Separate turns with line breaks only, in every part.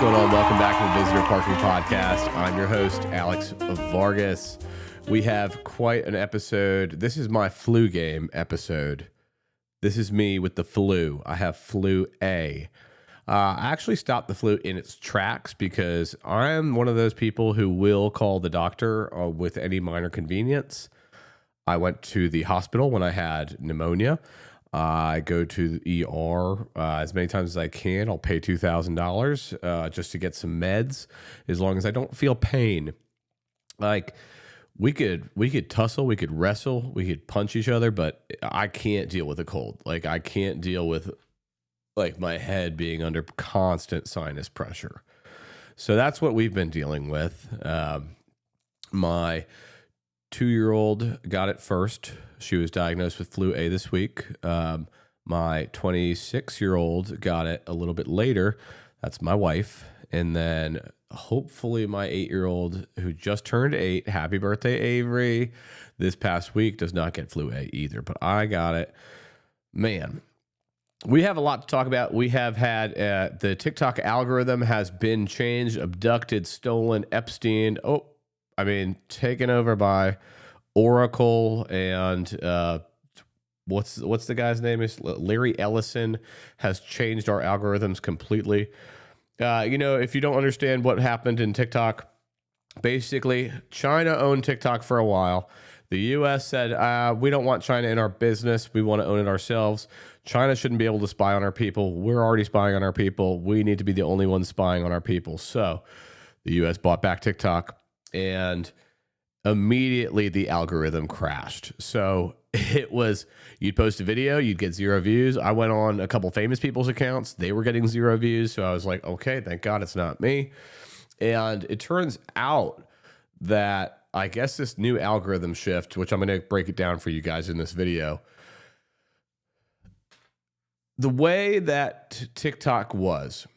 going on? Welcome back to the Visitor Parking Podcast. I'm your host, Alex Vargas. We have quite an episode. This is my flu game episode. This is me with the flu. I have flu A. I actually stopped the flu in its tracks because I am one of those people who will call the doctor with any minor convenience. I went to the hospital when I had pneumonia. I go to the ER as many times as I can. I'll pay $2,000 just to get some meds, as long as I don't feel pain. Like we could tussle, we could wrestle, we could punch each other, but I can't deal with a cold. Like I can't deal with like my head being under constant sinus pressure. So that's what we've been dealing with. My 2-year-old got it first. She was diagnosed with flu A this week. My 26-year-old got it a little bit later. That's my wife. And then hopefully my 8-year-old who just turned 8, happy birthday, Avery, this past week does not get flu A either. But I got it. Man, we have a lot to talk about. We have had the TikTok algorithm has been changed, abducted, stolen, Epstein. Taken over by Oracle and what's the guy's name is Larry Ellison has changed our algorithms completely. If you don't understand what happened in TikTok, basically China owned TikTok for a while. The U.S. said, we don't want China in our business. We want to own it ourselves. China shouldn't be able to spy on our people. We're already spying on our people. We need to be the only ones spying on our people. So the U.S. bought back TikTok. And immediately the algorithm crashed. So it was, you'd post a video, you'd get 0 views. I went on a couple famous people's accounts. They were getting 0 views. So I was like, okay, thank God it's not me. And it turns out that I guess this new algorithm shift, which I'm going to break it down for you guys in this video. The way that TikTok was,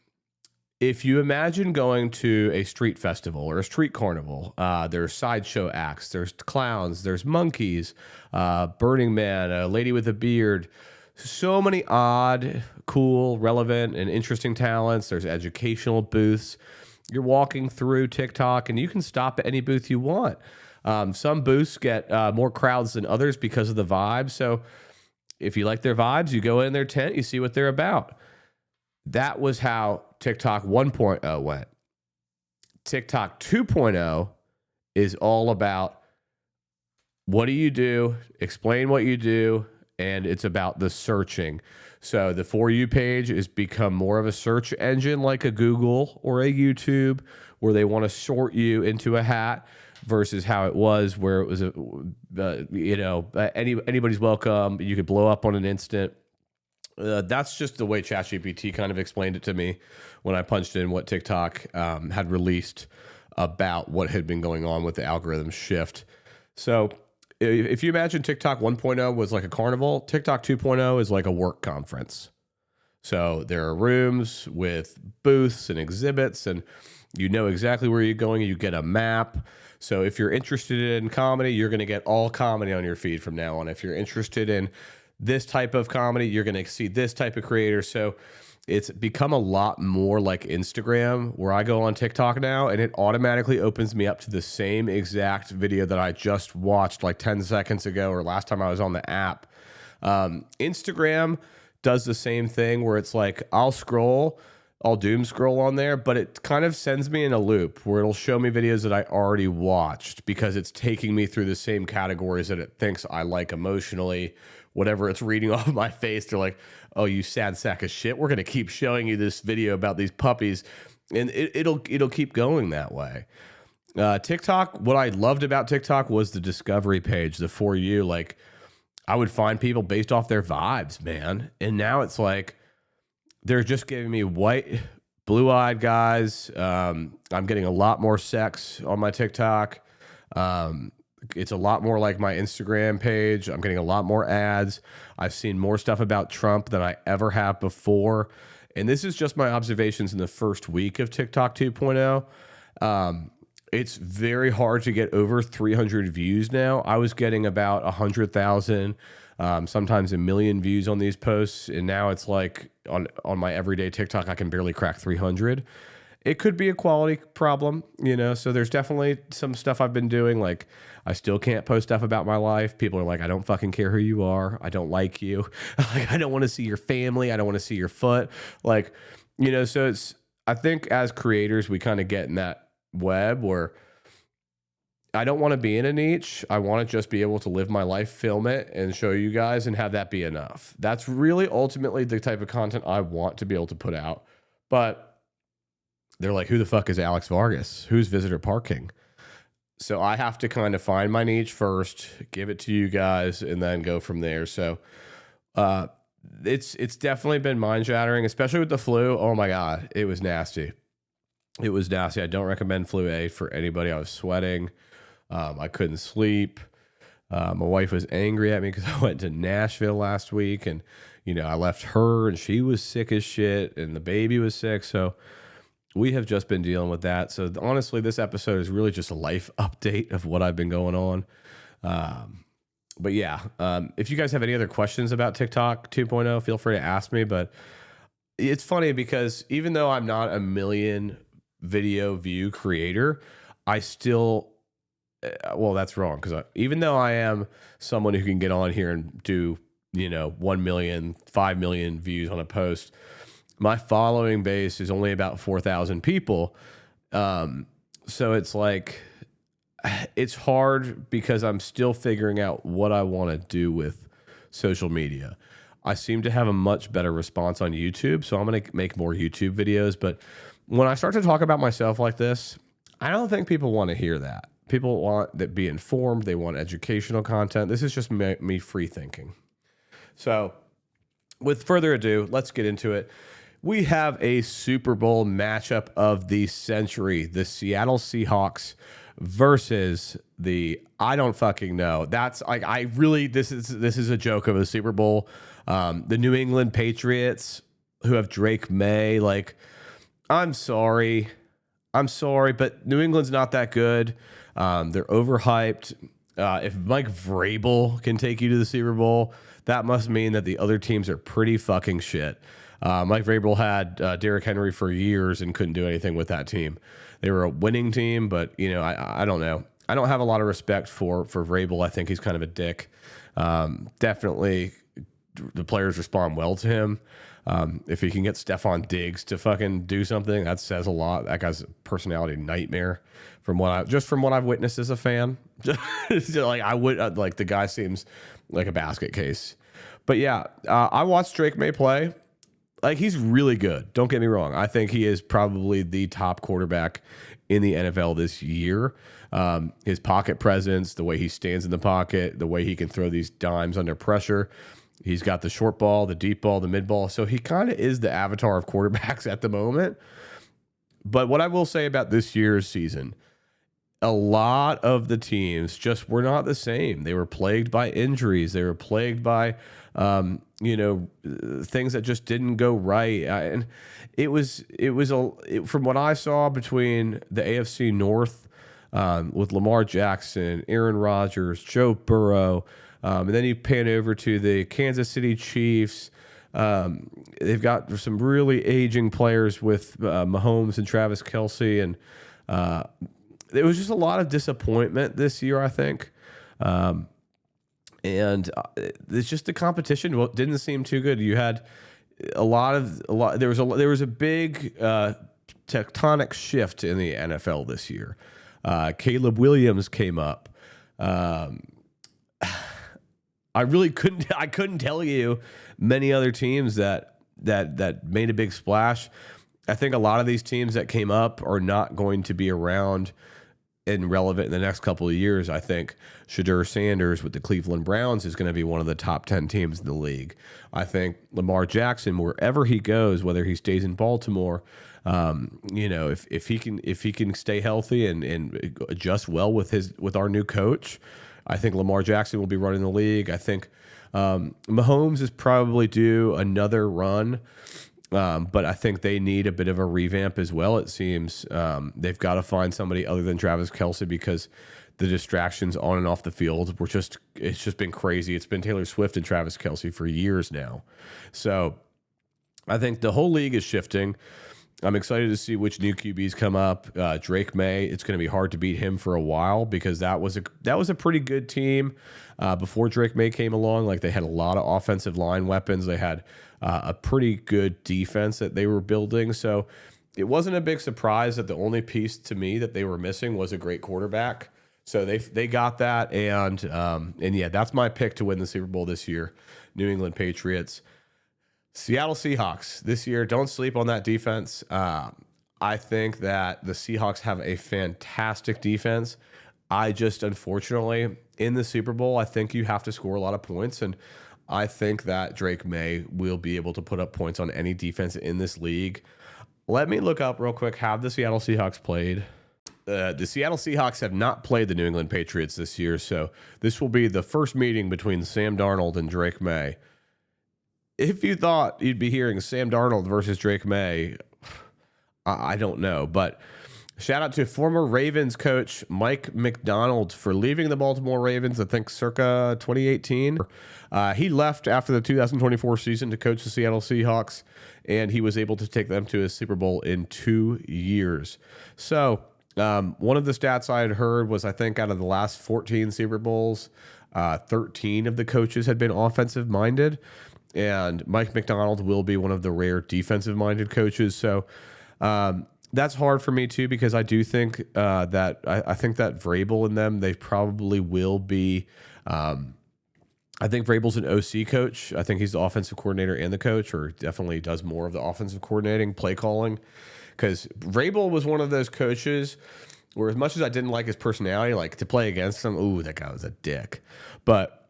if you imagine going to a street festival or a street carnival, there's sideshow acts, there's clowns, there's monkeys, Burning Man, a lady with a beard, so many odd, cool, relevant, and interesting talents. There's educational booths. You're walking through TikTok, and you can stop at any booth you want. Some booths get more crowds than others because of the vibe. So if you like their vibes, you go in their tent, you see what they're about. That was how TikTok 1.0 went. TikTok 2.0 is all about what do you do, explain what you do, and it's about the searching. So the For You page has become more of a search engine like a Google or a YouTube, where they want to sort you into a hat, versus how it was where it was, anybody's welcome. You could blow up on an instant. That's just the way ChatGPT kind of explained it to me when I punched in what TikTok had released about what had been going on with the algorithm shift. So if you imagine TikTok 1.0 was like a carnival, TikTok 2.0 is like a work conference. So there are rooms with booths and exhibits, and you know exactly where you're going. You get a map. So if you're interested in comedy, you're going to get all comedy on your feed from now on. If you're interested in this type of comedy, you're going to see this type of creator. So it's become a lot more like Instagram, where I go on TikTok now and it automatically opens me up to the same exact video that I just watched like 10 seconds ago or last time I was on the app. Instagram does the same thing where it's like I'll doom scroll on there, but it kind of sends me in a loop where it'll show me videos that I already watched because it's taking me through the same categories that it thinks I like emotionally. Whatever it's reading off my face, they're like, oh, you sad sack of shit. We're going to keep showing you this video about these puppies. And it'll keep going that way. TikTok, what I loved about TikTok was the discovery page, the For You. Like, I would find people based off their vibes, man. And now it's like, they're just giving me white, blue-eyed guys. I'm getting a lot more sex on my TikTok. It's a lot more like my Instagram page. I'm getting a lot more ads. I've seen more stuff about Trump than I ever have before. And this is just my observations in the first week of TikTok 2.0. It's very hard to get over 300 views now. I was getting about 100,000, sometimes 1 million views on these posts. And now it's like on my everyday TikTok, I can barely crack 300. it could be a quality problem, you know. So there's definitely some stuff I've been doing. Like, I still can't post stuff about my life. People are like, I don't fucking care who you are. I don't like you. Like, I don't want to see your family. I don't want to see your foot. Like, you know, so I think as creators, we kind of get in that web where I don't want to be in a niche. I want to just be able to live my life, film it, and show you guys and have that be enough. That's really ultimately the type of content I want to be able to put out. But they're like, who the fuck is Alex Vargas? Who's visitor parking? So I have to kind of find my niche first, give it to you guys, and then go from there. So it's definitely been mind shattering, especially with the flu. Oh my God, it was nasty. It was nasty. I don't recommend Flu A for anybody. I was sweating. I couldn't sleep. My wife was angry at me because I went to Nashville last week, and you know, I left her and she was sick as shit, and the baby was sick. So we have just been dealing with that. So honestly, this episode is really just a life update of what I've been going on. But yeah, if you guys have any other questions about TikTok 2.0, feel free to ask me. But it's funny because even though I'm not a million video view creator, I still, well, that's wrong. Because even though I am someone who can get on here and do, you know, 1 million, 5 million views on a post, my following base is only about 4,000 people. So it's like, it's hard because I'm still figuring out what I want to do with social media. I seem to have a much better response on YouTube, so I'm going to make more YouTube videos. But when I start to talk about myself like this, I don't think people want to hear that. People want to be informed. They want educational content. This is just me free thinking. So with further ado, let's get into it. We have a Super Bowl matchup of the century, the Seattle Seahawks versus the, I don't fucking know. That's like, this is a joke of a Super Bowl. The New England Patriots, who have Drake May. Like, I'm sorry, but New England's not that good. They're overhyped. If Mike Vrabel can take you to the Super Bowl, that must mean that the other teams are pretty fucking shit. Mike Vrabel had Derrick Henry for years and couldn't do anything with that team. They were a winning team, but you know, I don't know. I don't have a lot of respect for Vrabel. I think he's kind of a dick. Definitely, the players respond well to him. If he can get Stephon Diggs to fucking do something, that says a lot. That guy's a personality nightmare. From what I've witnessed as a fan, like the guy seems like a basket case. But yeah, I watched Drake May play. Like, he's really good. Don't get me wrong. I think he is probably the top quarterback in the NFL this year. His pocket presence, the way he stands in the pocket, the way he can throw these dimes under pressure. He's got the short ball, the deep ball, the mid ball. So he kind of is the avatar of quarterbacks at the moment. But what I will say about this year's season, a lot of the teams just were not the same. They were plagued by injuries. They were plagued by, things that just didn't go right. And from what I saw between the AFC North with Lamar Jackson, Aaron Rodgers, Joe Burrow, and then you pan over to the Kansas City Chiefs. They've got some really aging players with Mahomes and Travis Kelce, and there was just a lot of disappointment this year, I think. And it's just the competition didn't seem too good. You had there was a big tectonic shift in the NFL this year. Caleb Williams came up. I couldn't tell you many other teams that made a big splash. I think a lot of these teams that came up are not going to be around and relevant in the next couple of years. I think Shadur Sanders with the Cleveland Browns is going to be one of the top 10 teams in the league. I think Lamar Jackson, wherever he goes, whether he stays in Baltimore, if he can stay healthy and adjust well with our new coach, I think Lamar Jackson will be running the league. I think Mahomes is probably due another run. But I think they need a bit of a revamp as well. It seems they've got to find somebody other than Travis Kelce because the distractions on and off the field it's just been crazy. It's been Taylor Swift and Travis Kelce for years now. So I think the whole league is shifting. I'm excited to see which new QBs come up. Drake May, it's going to be hard to beat him for a while because that was a pretty good team before Drake May came along. Like they had a lot of offensive line weapons. They had a pretty good defense that they were building. So it wasn't a big surprise that the only piece to me that they were missing was a great quarterback. So they got that, and yeah, that's my pick to win the Super Bowl this year. New England Patriots. Seattle Seahawks this year. Don't sleep on that defense. I think that the Seahawks have a fantastic defense. I just, unfortunately, in the Super Bowl, I think you have to score a lot of points, and I think that Drake May will be able to put up points on any defense in this league. Let me look up real quick. Have the Seattle Seahawks played? The Seattle Seahawks have not played the New England Patriots this year, so this will be the first meeting between Sam Darnold and Drake May. If you thought you'd be hearing Sam Darnold versus Drake May, I don't know. But shout out to former Ravens coach Mike McDonald for leaving the Baltimore Ravens, I think circa 2018. He left after the 2024 season to coach the Seattle Seahawks, and he was able to take them to a Super Bowl in 2 years. So one of the stats I had heard was I think out of the last 14 Super Bowls, 13 of the coaches had been offensive minded. And Mike McDonald will be one of the rare defensive-minded coaches. So that's hard for me, too, because I do think that I think that Vrabel and them, they probably will be I think Vrabel's an OC coach. I think he's the offensive coordinator and the coach, or definitely does more of the offensive coordinating, play calling. Because Vrabel was one of those coaches where as much as I didn't like his personality, like to play against him, ooh, that guy was a dick. But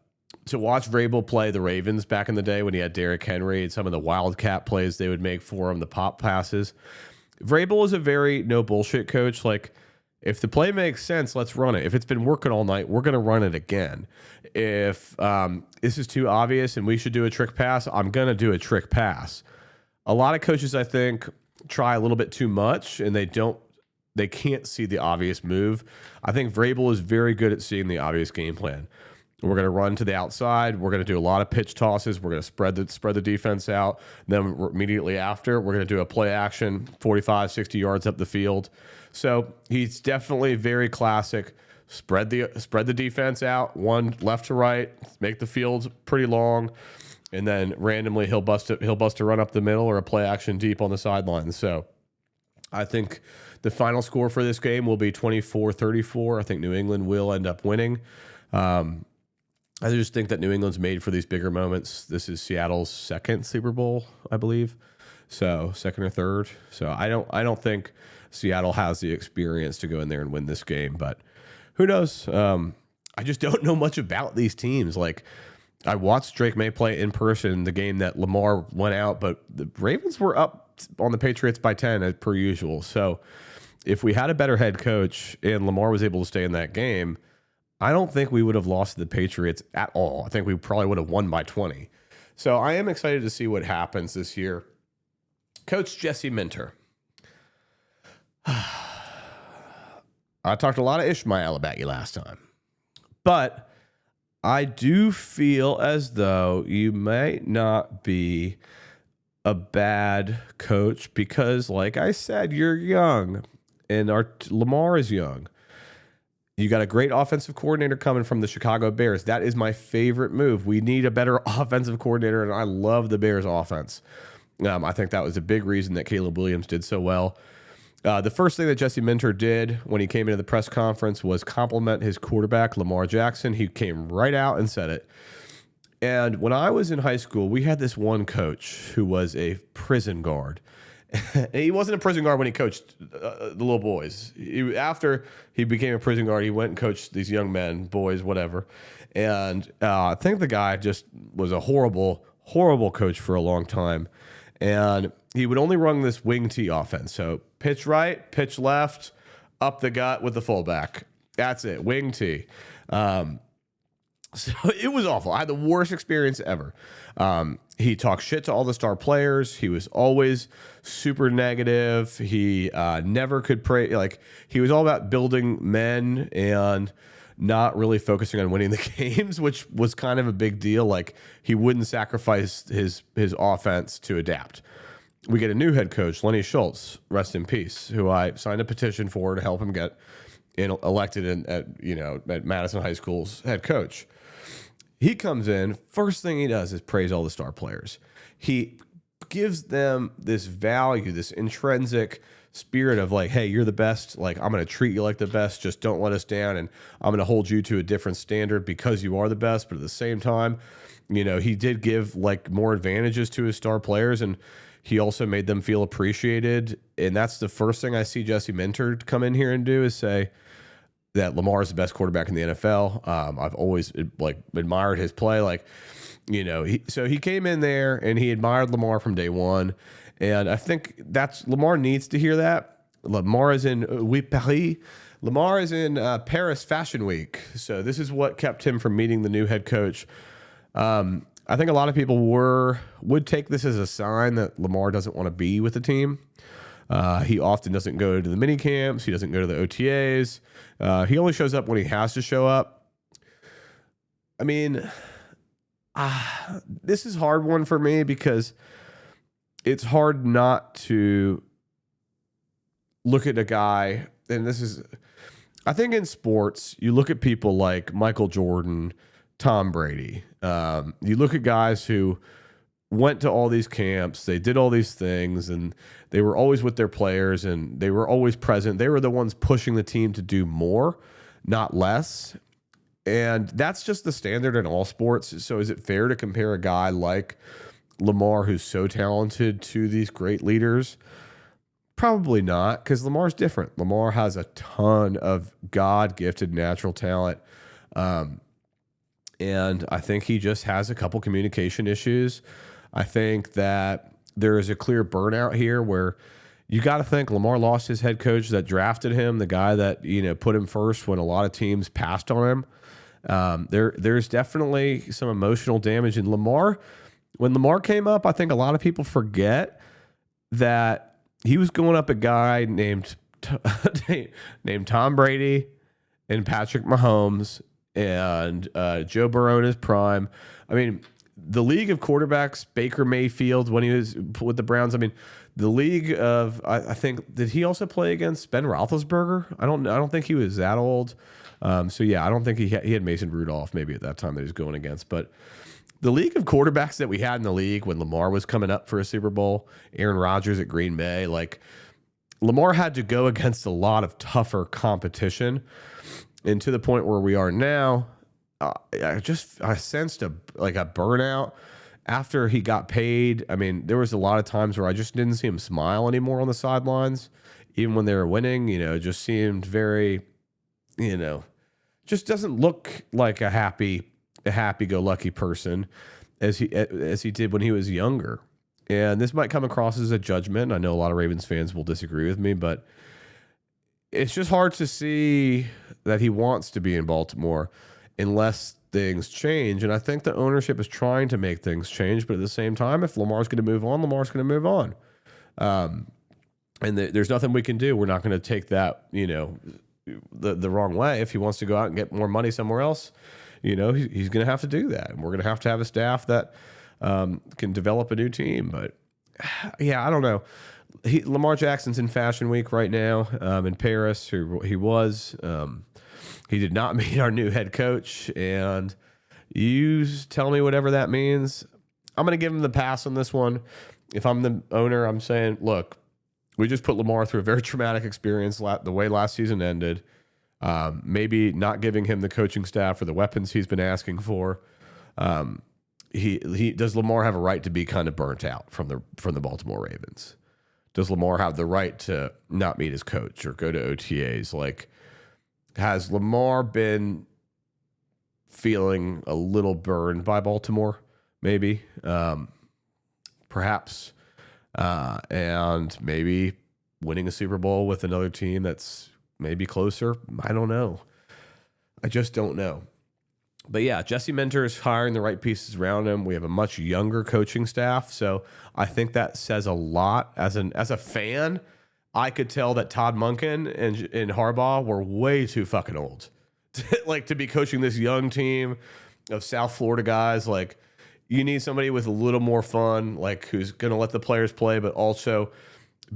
to watch Vrabel play the Ravens back in the day when he had Derrick Henry and some of the wildcat plays they would make for him, the pop passes. Vrabel is a very no bullshit coach. Like, if the play makes sense, let's run it. If it's been working all night, we're going to run it again. If this is too obvious and we should do a trick pass, I'm going to do a trick pass. A lot of coaches, I think, try a little bit too much and they can't see the obvious move. I think Vrabel is very good at seeing the obvious game plan. We're going to run to the outside. We're going to do a lot of pitch tosses. We're going to spread the defense out. Then immediately after, we're going to do a play action, 45, 60 yards up the field. So he's definitely very classic. Spread the defense out, one left to right, make the field pretty long, and then randomly he'll bust a run up the middle or a play action deep on the sidelines. So I think the final score for this game will be 24-34. I think New England will end up winning. I just think that New England's made for these bigger moments. This is Seattle's second Super Bowl, I believe. So second or third. So I don't think Seattle has the experience to go in there and win this game, but who knows? I just don't know much about these teams. Like, I watched Drake May play in person the game that Lamar went out, but the Ravens were up on the Patriots by 10 as per usual. So if we had a better head coach and Lamar was able to stay in that game, I don't think we would have lost to the Patriots at all. I think we probably would have won by 20. So I am excited to see what happens this year. Coach Jesse Minter. I talked a lot of Ishmael about you last time. But I do feel as though you might not be a bad coach because, like I said, you're young and Lamar is young. You got a great offensive coordinator coming from the Chicago Bears. That is my favorite move. We need a better offensive coordinator, and I love the Bears offense. I think that was a big reason that Caleb Williams did so well. The first thing that Jesse Minter did when he came into the press conference was compliment his quarterback, Lamar Jackson. He came right out and said it. And when I was in high school, we had this one coach who was a prison guard. He wasn't a prison guard when he coached the little boys. After he became a prison guard, he went and coached these young men, boys, whatever. And I think the guy just was a horrible, horrible coach for a long time. And he would only run this wing T offense. So pitch right, pitch left, up the gut with the fullback. That's it, wing T. So it was awful. I had the worst experience ever. He talked shit to all the star players. He was always super negative. He never could pray. Like, he was all about building men and not really focusing on winning the games, which was kind of a big deal. Like, he wouldn't sacrifice his offense to adapt. we get a new head coach, Lenny Schultz, rest in peace, who I signed a petition for to help him get elected at Madison High School's head coach. He comes in, first thing he does is praise all the star players. He gives them this value, this intrinsic spirit of like, hey, you're the best. Like, I'm going to treat you like the best. Just don't let us down. And I'm going to hold you to a different standard because you are the best. But at the same time, he did give like more advantages to his star players, and he also made them feel appreciated. And that's the first thing I see Jesse Minter come in here and do is say that Lamar is the best quarterback in the NFL. I've always admired his play. So he came in there and he admired Lamar from day one. And I think Lamar needs to hear that. Lamar is in Paris. Lamar is in Paris Fashion Week. So this is what kept him from meeting the new head coach. I think a lot of people would take this as a sign that Lamar doesn't want to be with the team. He often doesn't go to the mini camps. He doesn't go to the OTAs. He only shows up when he has to show up. I mean, this is a hard one for me because it's hard not to look at a guy, and I think in sports, you look at people like Michael Jordan, Tom Brady. You look at guys who went to all these camps, they did all these things, and they were always with their players, and they were always present. They were the ones pushing the team to do more, not less. And that's just the standard in all sports. So is it fair to compare a guy like Lamar, who's so talented, to these great leaders? Probably not, because Lamar's different. Lamar has a ton of God-gifted natural talent. And I think he just has a couple communication issues. I think that there is a clear burnout here where you got to think Lamar lost his head coach that drafted him, the guy that put him first when a lot of teams passed on him. There's definitely some emotional damage in Lamar. When Lamar came up, I think a lot of people forget that he was going up a guy named Tom Brady and Patrick Mahomes and Joe Burrow in his prime. I mean, the league of quarterbacks, Baker Mayfield when he was with the Browns. I mean, the league of I think, did he also play against Ben Roethlisberger? I don't think he was that old. So yeah, I don't think he had Mason Rudolph maybe at that time that he was going against. But the league of quarterbacks that we had in the league when Lamar was coming up for a Super Bowl, Aaron Rodgers at Green Bay, like Lamar had to go against a lot of tougher competition. And to the point where we are now, I sensed a burnout after he got paid. I mean, there was a lot of times where I just didn't see him smile anymore on the sidelines, even when they were winning. It just seemed very, just doesn't look like a happy-go-lucky person as he did when he was younger. And this might come across as a judgment. I know a lot of Ravens fans will disagree with me, but it's just hard to see that he wants to be in Baltimore unless things change. And I think the ownership is trying to make things change. But at the same time, if Lamar's going to move on, Lamar's going to move on. And there's nothing we can do. We're not going to take that, the wrong way. If he wants to go out and get more money somewhere else, he's going to have to do that. And we're going to have a staff that can develop a new team. But yeah, I don't know. Lamar Jackson's in Fashion Week right now in Paris. He was. He did not meet our new head coach, and you tell me whatever that means. I'm going to give him the pass on this one. If I'm the owner, I'm saying, look, we just put Lamar through a very traumatic experience the way last season ended. Maybe not giving him the coaching staff or the weapons he's been asking for. Does Lamar have a right to be kind of burnt out from the Baltimore Ravens? Does Lamar have the right to not meet his coach or go to OTAs? Like, has Lamar been feeling a little burned by Baltimore? Maybe, perhaps, and maybe winning a Super Bowl with another team that's maybe closer. I don't know. I just don't know. But yeah, Jesse Minter is hiring the right pieces around him. We have a much younger coaching staff, so I think that says a lot. As a fan, I could tell that Todd Monken and Harbaugh were way too fucking old, to be coaching this young team of South Florida guys. Like, you need somebody with a little more fun, like who's going to let the players play, but also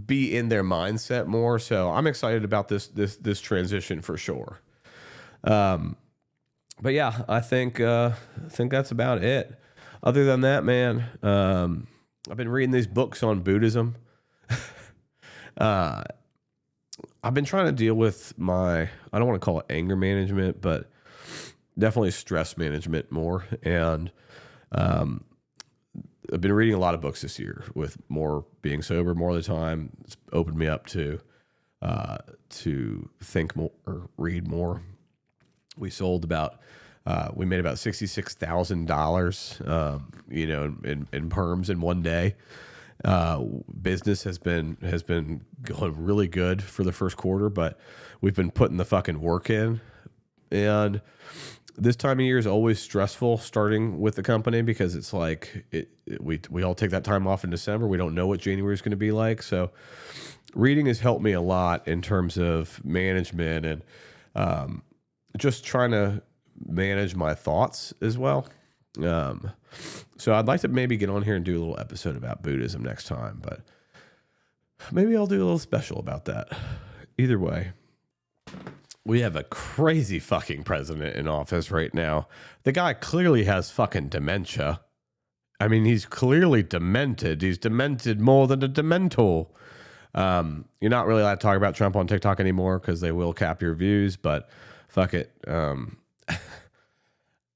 be in their mindset more. So I'm excited about this transition for sure. But yeah, I think that's about it. Other than that, man, I've been reading these books on Buddhism. I've been trying to deal with I don't want to call it anger management, but definitely stress management more. And I've been reading a lot of books this year with more being sober more of the time. It's opened me up to think more or read more. We made about $66,000, in perms in one day. Business has been going really good for the first quarter, but we've been putting the fucking work in. And this time of year is always stressful starting with the company because it's like we all take that time off in December. We don't know what January is going to be like. So reading has helped me a lot in terms of management and just trying to manage my thoughts as well. So I'd like to maybe get on here and do a little episode about Buddhism next time, but maybe I'll do a little special about that. Either way, we have a crazy fucking president in office right now. The guy clearly has fucking dementia. I mean, he's clearly demented. He's demented more than a dementor. You're not really allowed to talk about Trump on TikTok anymore because they will cap your views, but fuck it.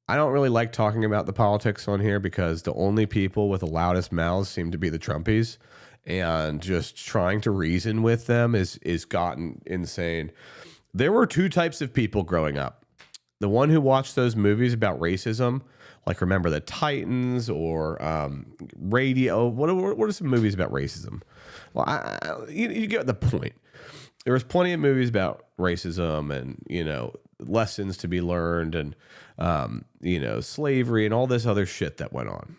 I don't really like talking about the politics on here because the only people with the loudest mouths seem to be the Trumpies, and just trying to reason with them is gotten insane. There were two types of people growing up. The one who watched those movies about racism, like Remember the Titans or Radio. What are some movies about racism? Well, you get the point. There was plenty of movies about racism and, lessons to be learned and, slavery and all this other shit that went on.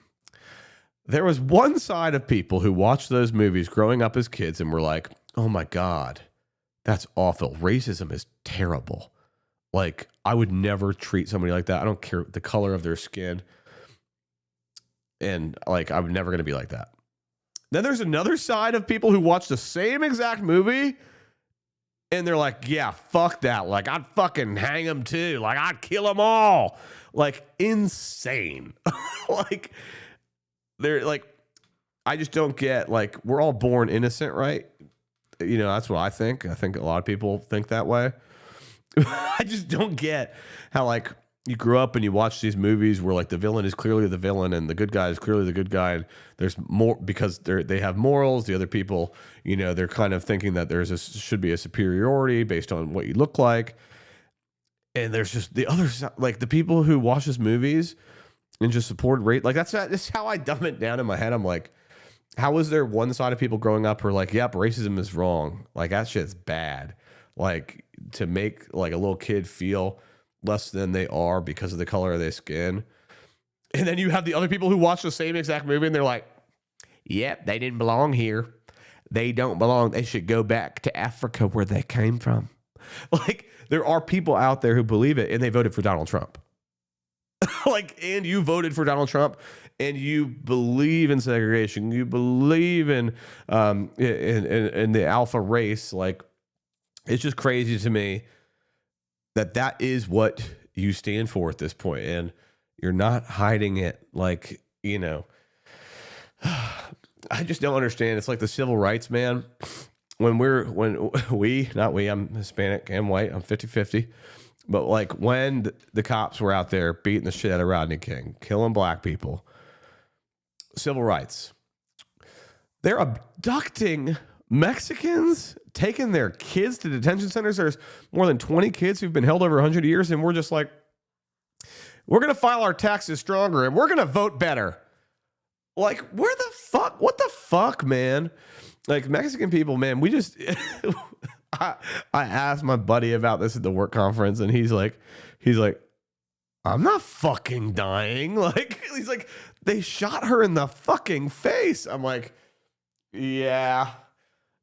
There was one side of people who watched those movies growing up as kids and were like, oh my God, that's awful. Racism is terrible. Like, I would never treat somebody like that. I don't care the color of their skin. And like, I'm never going to be like that. Then there's another side of people who watch the same exact movie and they're like, yeah, fuck that. Like, I'd fucking hang them too. Like, I'd kill them all. Like, insane. Like, they're like, I just don't get, like, we're all born innocent, right? That's what I think. I think a lot of people think that way. I just don't get how, like, you grew up and you watch these movies where, like, the villain is clearly the villain and the good guy is clearly the good guy. And there's more because they have morals. The other people, they're kind of thinking that should be a superiority based on what you look like. And there's just the other side, like the people who watch these movies and just support race. Like, that's how I dumb it down in my head. I'm like, how is there one side of people growing up who are like, yep, racism is wrong. Like, that shit's bad. Like, to make like a little kid feel less than they are because of the color of their skin. And then you have the other people who watch the same exact movie and they're like, yep, they didn't belong here. They don't belong. They should go back to Africa where they came from. Like, there are people out there who believe it and they voted for Donald Trump. Like, and you voted for Donald Trump and you believe in segregation. You believe in the alpha race. Like, it's just crazy to me that is what you stand for at this point, and you're not hiding it. Like, I just don't understand. It's like the civil rights, man. Not we, I'm Hispanic and white. I'm 50-50. But like when the cops were out there beating the shit out of Rodney King, killing black people, civil rights, they're abducting Mexicans, taking their kids to detention centers. There's more than 20 kids who've been held over 100 years, and we're just like, we're going to file our taxes stronger, and we're going to vote better. Like, what the fuck, man? Like, Mexican people, man, we just... I asked my buddy about this at the work conference, and he's like, I'm not fucking dying. Like, he's like, they shot her in the fucking face. I'm like, yeah.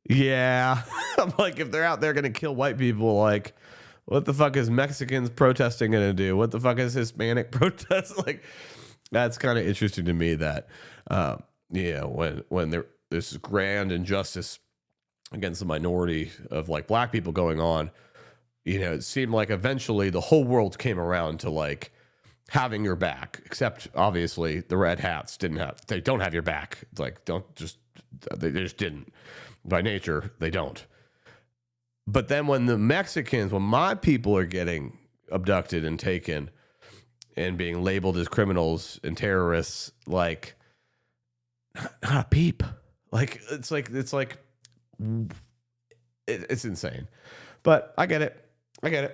I'm like, if they're out there going to kill white people, like, what the fuck is Mexicans protesting going to do? What the fuck is Hispanic protest? Like, That's kind of interesting to me that, when there's grand injustice against the minority of like black people going on, it seemed like eventually the whole world came around to like having your back, except obviously the red hats they don't have your back. It's like, they just didn't. By nature, they don't. But then when when my people are getting abducted and taken and being labeled as criminals and terrorists, like, not a peep. Like, it's insane. But I get it.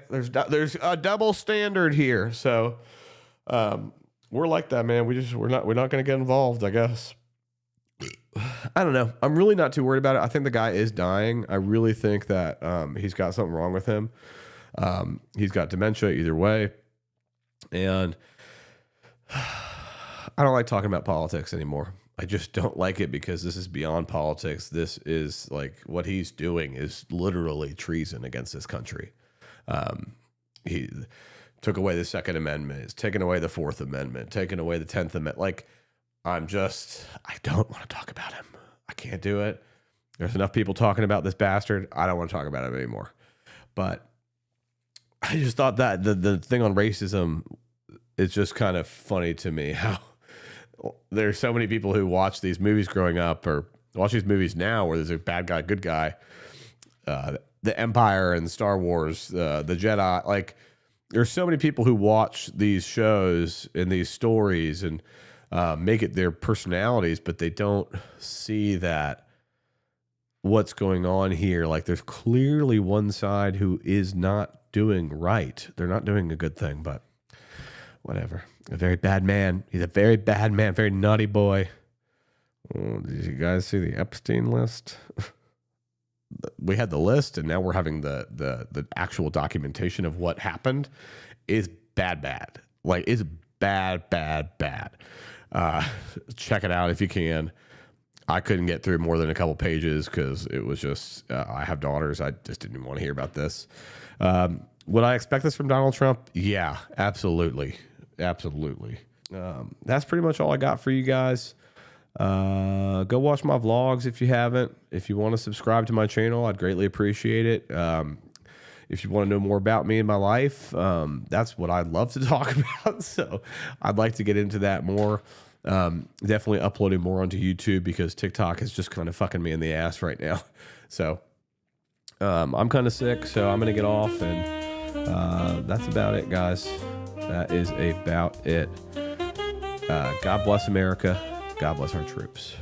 There's a double standard here. So, we're like that, man. We're not going to get involved, I guess. I don't know. I'm really not too worried about it. I think the guy is dying. I really think that he's got something wrong with him. He's got dementia either way. And I don't like talking about politics anymore. I just don't like it because this is beyond politics. This is like what he's doing is literally treason against this country. He took away the Second Amendment. He's taken away the Fourth Amendment, taken away the 10th Amendment. Like, I don't want to talk about him. I can't do it. There's enough people talking about this bastard. I don't want to talk about him anymore. But I just thought that the thing on racism is just kind of funny to me how there's so many people who watch these movies growing up or watch these movies now where there's a bad guy, good guy, the Empire and Star Wars, the Jedi. Like, there's so many people who watch these shows and these stories and make it their personalities, but they don't see that what's going on here. Like, there's clearly one side who is not doing right. They're not doing a good thing, but whatever. A very bad man. He's a very bad man, very naughty boy. Oh, did you guys see the Epstein list? We had the list, and now we're having the actual documentation of what happened. Is bad. Like, it's bad. Check it out if you can. I couldn't get through more than a couple pages because it was just, I have daughters. I just didn't want to hear about this. Would I expect this from Donald Trump? Yeah, absolutely. That's pretty much all I got for you guys. Go watch my vlogs if you haven't. If you want to subscribe to my channel, I'd greatly appreciate it. If you want to know more about me and my life, that's what I'd love to talk about. So I'd like to get into that more. Definitely uploading more onto YouTube because TikTok is just kind of fucking me in the ass right now. So I'm kind of sick, so I'm going to get off. And that's about it, guys. That is about it. God bless America. God bless our troops.